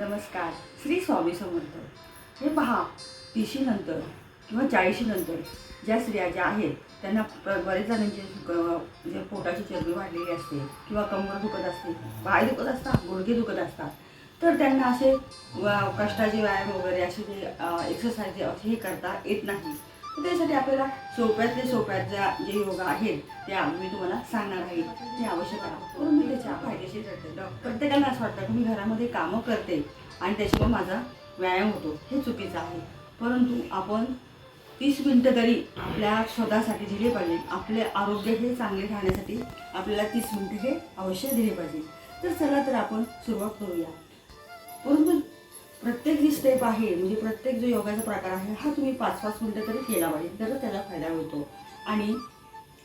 नमस्कार. श्री स्वामी समर्थ. हे पहा, 30 नंतर किंवा 40 नंतर ज्या स्त्रिया ज्या आहेत त्यांना बरेच जणांची म्हणजे पोटाची चरबी वाढलेली असते किंवा कंबर दुखत असते, पाय दुखत असतात, गुडघे दुखत असतात. तर त्यांना असे कष्टाचे व्यायाम वगैरे असे जे एक्सरसाइज असे हे करता येत नाही. तर त्यासाठी आपल्याला सोप्यात जे योगा आहेत त्या मी तुम्हाला सांगणार आहे. ते अवश्य करा, परंतु त्याच्या फायदेशीर ठरते. प्रत्येकाला असं वाटतं की मी घरामध्ये कामं करते आणि त्याच्यामुळे माझा व्यायाम होतो, हे चुकीचं आहे. परंतु आपण 30 मिनटं तरी आपल्या स्वतःसाठी दिले पाहिजे. आपले आरोग्य हे चांगले राहण्यासाठी आपल्याला 30 मिनटं हे अवश्य दिले पाहिजे. तर चला तर आपण सुरुवात करूया. परंतु प्रत्येक जी स्टेप आहे म्हणजे प्रत्येक जो योगाचा प्रकार आहे हा तुम्ही 5-5 मिनटं तरी केला पाहिजे, तरच त्याला फायदा होतो. आणि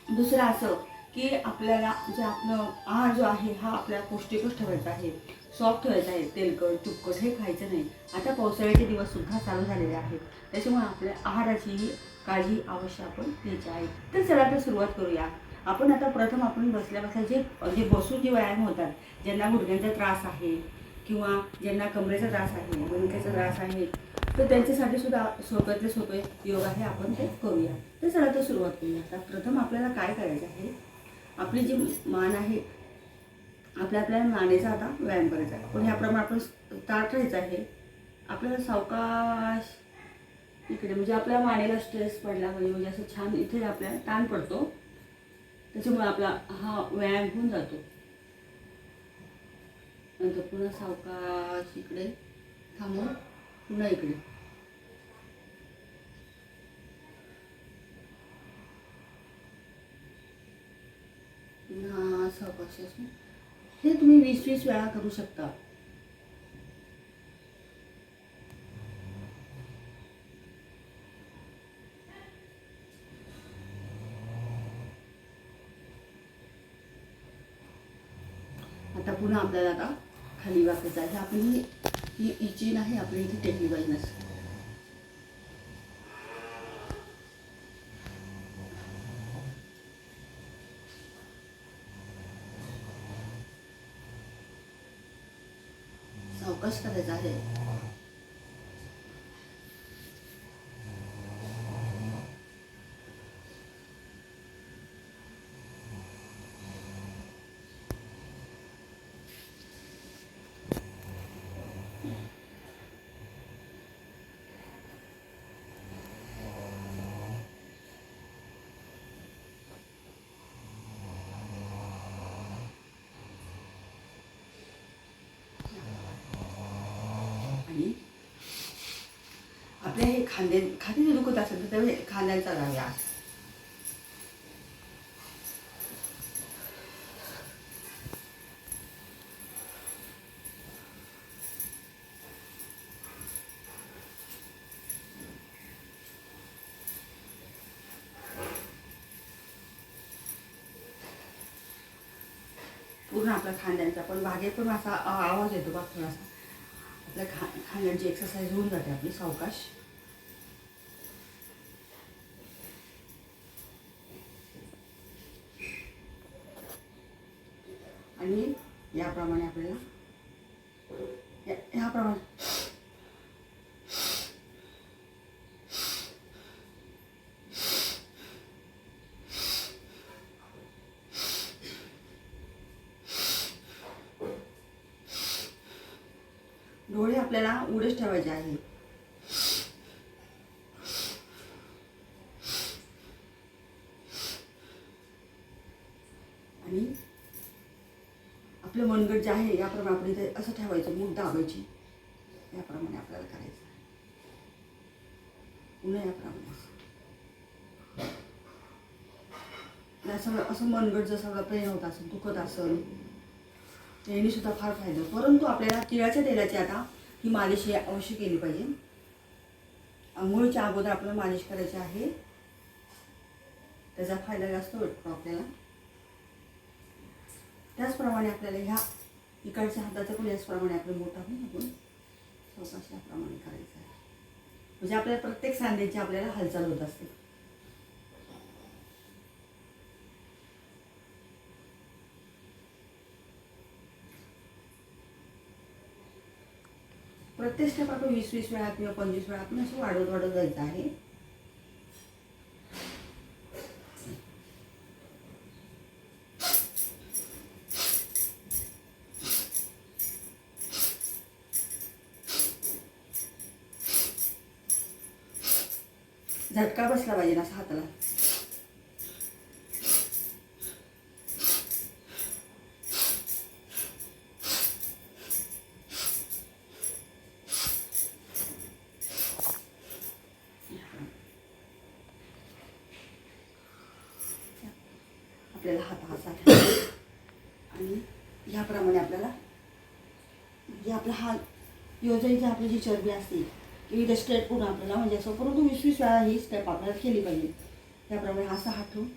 दुसरं असं की आपल्याला जे आपलं आहार जो आहे हा आपल्याला पौष्टिकच ठेवायचा आहे, सॉफ्ट ठेवायचा आहे. तेलकट तुपकट हे खायचं नाही. आता पावसाळ्याचे दिवससुद्धा चालू झालेले आहेत, त्याच्यामुळे आपल्या आहाराचीही काळजी अवश्य आपण घ्यायची आहे. तर चला तर सुरुवात करूया. आपण आता प्रथम आपण बसल्या जे जे बसून जे व्यायाम होतात, ज्यांना गुडघ्यांचा त्रास आहे किंवा ज्यांना कमरेचा त्रास आहे, मणक्याचा त्रास आहे, तर त्यांच्यासाठी सुद्धा सोप्यातले सोपे योग आहे, आपण ते करूया. तर चला तर सुरुवात करूया. आता प्रथम आपल्याला काय करायचं आहे, आपली जी मान आहे आपल्या मानेचा आता व्यायाम करायचा आहे. पण ह्याप्रमाणे आपण ताठ राहायचं आहे. आपल्याला सावकाश इकडे म्हणजे आपल्या मानेला स्ट्रेस पडला पाहिजे, म्हणजे असं छान इथे आपल्याला ताण पडतो, त्याच्यामुळे आपला हा व्यायाम होऊन जातो. नंतर पुन्हा सावकाश इकडे थांबून पुन्हा इकडे. पुन्हा सावकाश असून हे तुम्ही 20-20 वेळा करू शकता. आता पुन्हा आपल्याला आता खाली वाकायचं आहे. आपली ही इची नाही, आपली इथे टेकली पाहिजे नसते. सावकाश करायचं आहे. आणि आपल्या हे खांदे दुखत असेल तर त्यावेळी खांद्यांचा व्यायाम. पूर्ण आपल्या खांद्यांचा पण भागे पण असा आवाज येतो बघ थोडासा. आपल्या खांद्यांची एक्सरसाइज होऊन जाते आपली सावकाश. आणि याप्रमाणे आपल्याला ह्याप्रमाणे डोळे आपल्याला उघडेच ठेवायचे आहे. आणि आपलं मनगट जे आहे याप्रमाणे आपण इथे असं ठेवायचं, मूठ दाबायची. याप्रमाणे आपल्याला करायचं. पुन्हा याप्रमाणे असं असं मनगट जर सगळं पेन होत असेल, दुखत असेल, याने सुद्धा फार फायदा. परंतु आपल्याला तिळाच्या तेलाची आता ही मालिश अवश्य केली पाहिजे. आंघोळीच्या अगोदर आपल्याला मालिश करायची आहे, त्याचा फायदा जास्त भेटतो आपल्याला. त्याचप्रमाणे आपल्याला ह्या इकडच्या हाताचं पण याचप्रमाणे आपलं मोठा पण आपण स्वतःच याप्रमाणे करायचं आहे. म्हणजे आपल्याला प्रत्येक सांध्याची आपल्याला हालचाल होत असते. प्रत्येक स्टेप आपण 20-20 वेळा किंवा 25 वेळा आपण असं वाढवत वाढवत जायचं आहे. झटका बसला पाहिजे ना असं हाताला. आपल्याला हात असा ठेवायचा आणि ह्याप्रमाणे आपल्याला म्हणजे आपला हात योजनेची आपली जी चरबी असते की इथे स्ट्रेट करून आपल्याला म्हणजे असं परंतु 20-20 वेळा ही स्टेप आपल्याला केली पाहिजे. त्याप्रमाणे असा हात ठेवून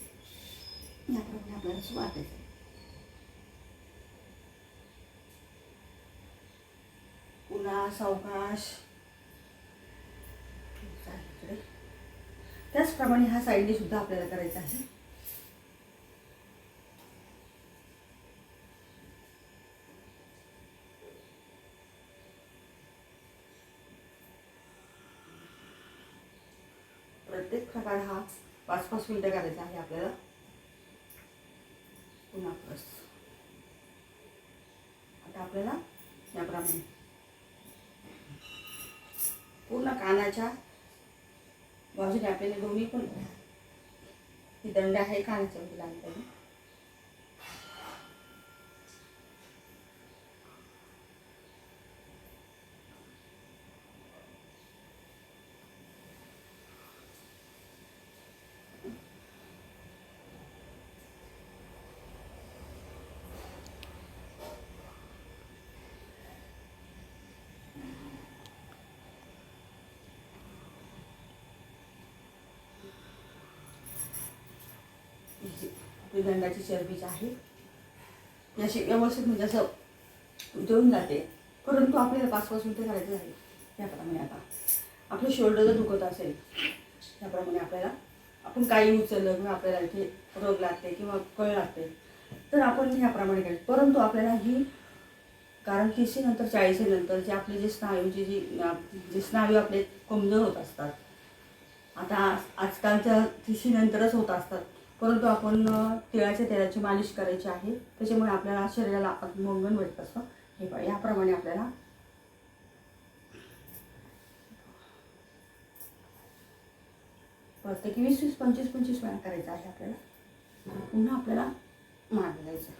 याप्रमाणे आपल्याला असं वाटायचं. पुन्हा सावकाश त्याचप्रमाणे ह्या साईडने सुद्धा आपल्याला करायचं आहे. प्रत्येक प्रकार हा 5-5 मिनिटं करायचा आहे आपल्याला. पुन्हा प्लस आता आपल्याला याप्रमाणे पूर्ण कानाच्या बाजूने आपल्याला दोन्ही पण ही दंड आहे कानाच्या मध्ये लागली पाहिजे. आपली दंडाची चरबी जी आहे ती अशी व्यवस्थित म्हणजे असं जळून जाते. परंतु आपल्याला 5-5 मिनिटं करायचं आहे. त्याप्रमाणे आता आपलं शोल्डर जर दुखत असेल त्याप्रमाणे आपल्याला आपण काही उचललं किंवा आपल्याला इथे रोग लागते किंवा कळ लागते तर आपण ह्याप्रमाणे करायचं. परंतु आपल्याला ही कारण 30 नंतर 40 नंतर जे आपले जे स्नायूचे जे स्नायू आपले कमजोर होत असतात. आता आजकालच्या 30 नंतरच होत असतात. परंतु आपण तिळाच्या तेलाची मालिश करायची आहे. त्याच्यामुळे आपल्याला शरीराला मंगन भेटत असतं. हे पहा याप्रमाणे आपल्याला प्रत्येकी 20-20, 25-25 वेळा करायचं आहे आपल्याला. पुन्हा आपल्याला मागे जायचं.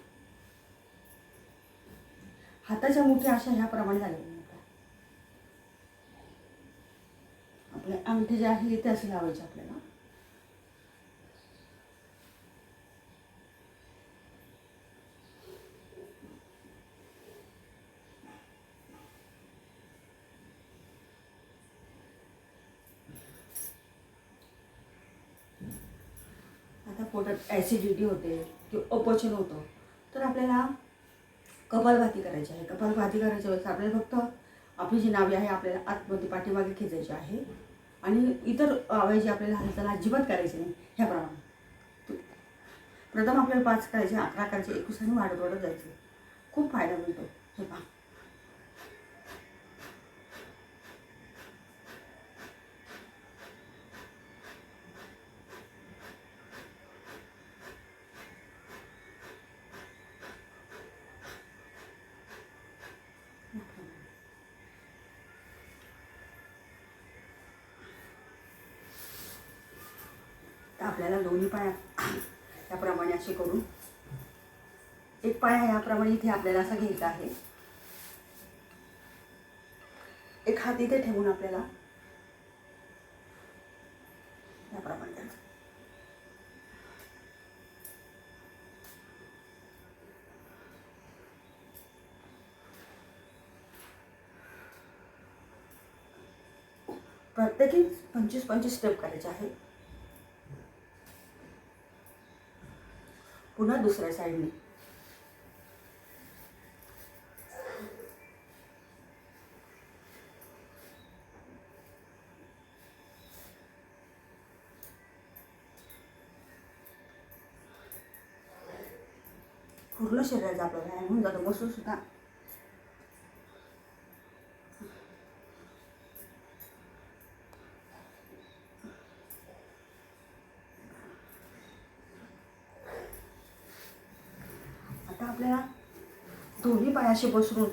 हाताच्या मुठ्या अशा ह्याप्रमाणे झाल्या पाहिजे. आपले अंगठे जे आहे ते असे लावायचे आपल्याला. आता पोटात ॲसिडिटी होते किंवा अपचन होतं तर आपल्याला कपालभाती करायची आहे. कपालभाती करायच्या वेळेस आपल्याला फक्त आपली जी नाभी आहे आपल्याला आतमध्ये पाठीमागे खेचायची आहे आणि इतर अवयव आपल्याला हालचाल अजिबात करायची नाही. ह्याप्रमाणे प्रथम आपल्याला 5 करायचे, 11 करायचे, 21 आणि वाढत वाढत जायचं. खूप फायदा मिळतो. हे पहा आपल्याला दोन्ही पाय याप्रमाणे असे करून एक पाय याप्रमाणे इथे आपल्याला असा घ्यायचा आहे. एक हात इथे ठेवून आपल्याला याप्रमाणे करायचं. प्रत्येकी 25-25 स्टेप करायचे आहे. पुन्हा दुसऱ्या साईडने पूर्ण शरीराचा आपला व्यायाम होऊन जातो. बसून सुद्धा आपल्याला दोन्ही पायाशी बसवून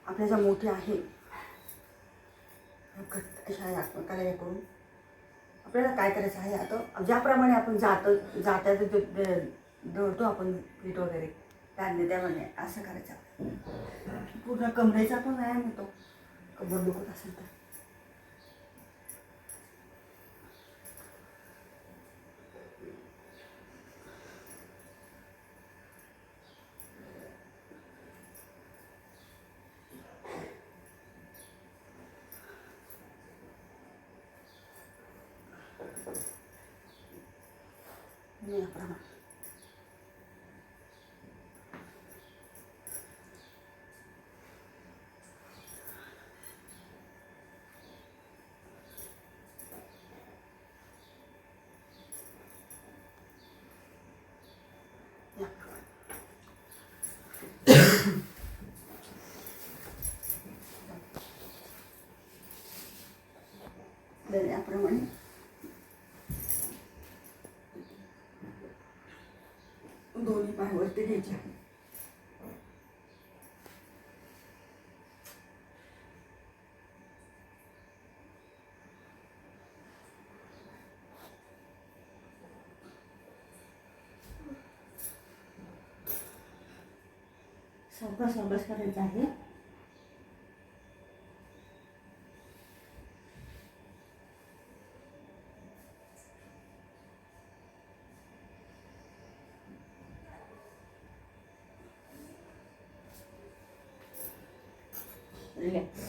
आपल्या ज्या मोठ्या आहे घट्ट अशा आकाराला हे करून आपल्याला काय करायचं आहे, आता ज्याप्रमाणे आपण जात्याचं दळतो आपण पीठ वगैरे त्याप्रमाणे असं करायचं. पूर्ण कमरेचा पण व्यायाम होतो, कंबर दुखत असेल तर. याप्रमाणे याप्रमाणे दोन्ही पाय वरती घ्यायचे. सावकाश करायचं आहे. रिलॅक्स.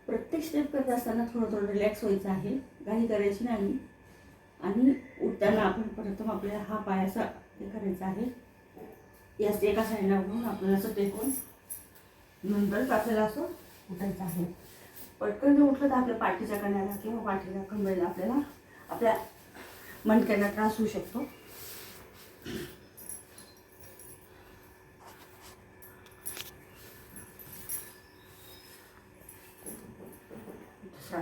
प्रत्येक स्टेप करत असताना थोडं रिलॅक्स व्हायचं आहे, काही करायची नाही. आणि उठताना आपण प्रथम आपल्याला हा पाय असा हे करायचा आहे, याच एका साईडला उठून आपल्याला असं टेकून नंतरच आपल्याला असं उठायचं आहे. पटकन जर उठलं तर आपल्या पाठीच्या कण्याला किंवा पाठीच्या कंबरेला आपल्याला आपल्या मणक्यांना त्रास होऊ शकतो. दुसरा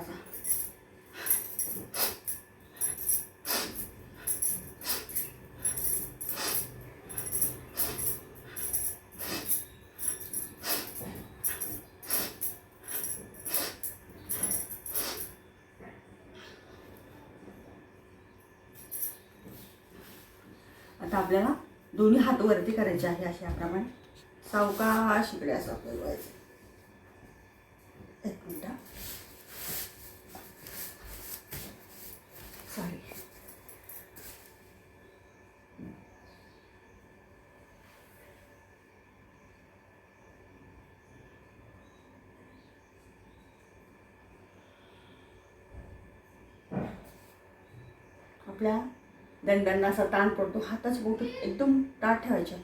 आता आपल्याला दोन्ही हात वरती करायचे आहे, अशा याप्रमाणे सावकाश इकडे असं आपल्याला व्हायचं. एक मिनिट. सॉरी. आपल्या दंडांना असा ताण पडतो, हाताची बोट एकदम ताठ ठेवायचे.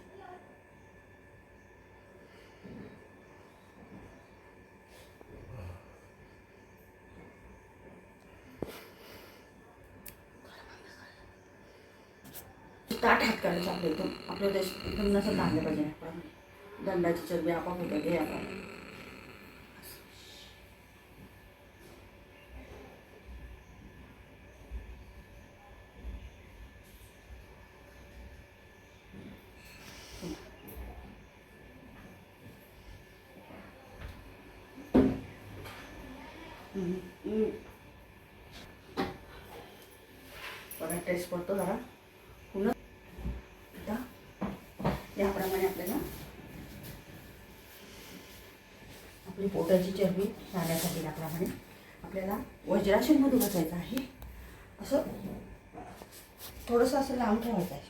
ताठ हात करायचा आपल्या एकदम, आपलं देश एकदम नसं ताणलं पाहिजे. दंडाची चरबी आपोआप होतं हे आपण. बघा टेस्ट पडतो जरा पुन्हा. याप्रमाणे आपल्याला आपली पोटाची चरबी जाण्यासाठी याप्रमाणे आपल्याला वज्रासनमध्ये बसायचं आहे. असं थोडंसं असं लांब ठेवायचं आहे.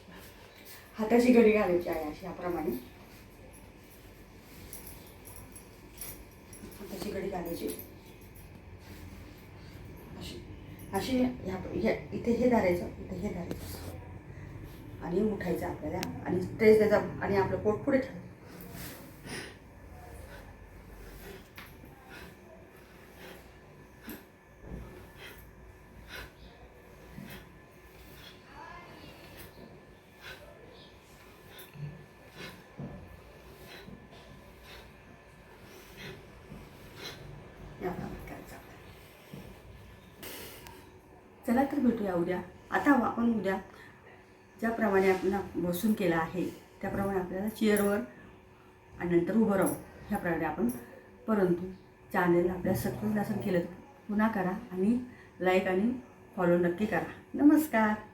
हाताची घडी घालायची आहे अशी याप्रमाणे. हाताची घडी घालायची अशी इथे हे धरायचं, इथे हे धरायचं आणि उठायचं आपल्याला. आणि स्ट्रेस द्यायचा आणि आपलं पोट पुढे ठेवायचं. याप्रमाणे करायचं. चला तर भेटूया उद्या. आता आपण उद्या ज्याप्रमाणे आपण बसून केलं आहे त्याप्रमाणे आपल्याला चेअरवर आणि नंतर उभं राहू ह्याप्रमाणे आपण. परंतु चॅनल आपल्या सबस्क्राईब नसेल केलं पुन्हा करा आणि लाईक आणि फॉलो नक्की करा. नमस्कार.